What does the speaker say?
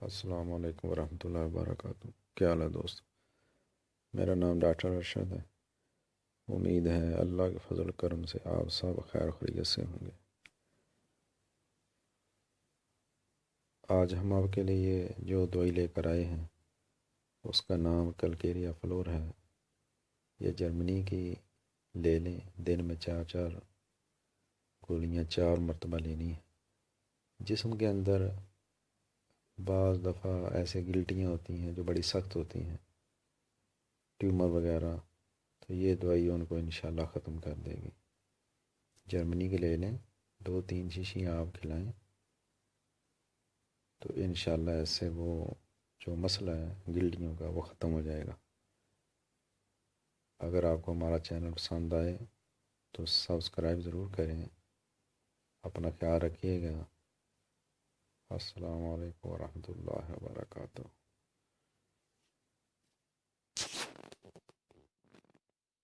السلام علیکم ورحمۃ اللہ وبرکاتہ۔ کیا حال ہے دوست؟ میرا نام ڈاکٹر ارشد ہے۔ امید ہے اللہ کے فضل و کرم سے آپ سب خیر خیریت سے ہوں گے۔ آج ہم آپ کے لیے جو دوائی لے کر آئے ہیں اس کا نام کلکیریا فلور ہے۔ یہ جرمنی کی لے لیں، دن میں 4 گولیاں 4 مرتبہ لینی ہیں۔ جسم کے اندر بعض دفعہ ایسے گلٹیاں ہوتی ہیں جو بڑی سخت ہوتی ہیں، ٹیومر وغیرہ، تو یہ دوائی ان کو انشاءاللہ ختم کر دے گی۔ جرمنی کے لے لیں، 2-3 شیشیاں آپ کھلائیں تو انشاءاللہ ایسے وہ جو مسئلہ ہے گلٹیوں کا وہ ختم ہو جائے گا۔ اگر آپ کو ہمارا چینل پسند آئے تو سبسکرائب ضرور کریں۔ اپنا خیال رکھیے گا۔ السلام علیکم ورحمۃ اللہ وبرکاتہ۔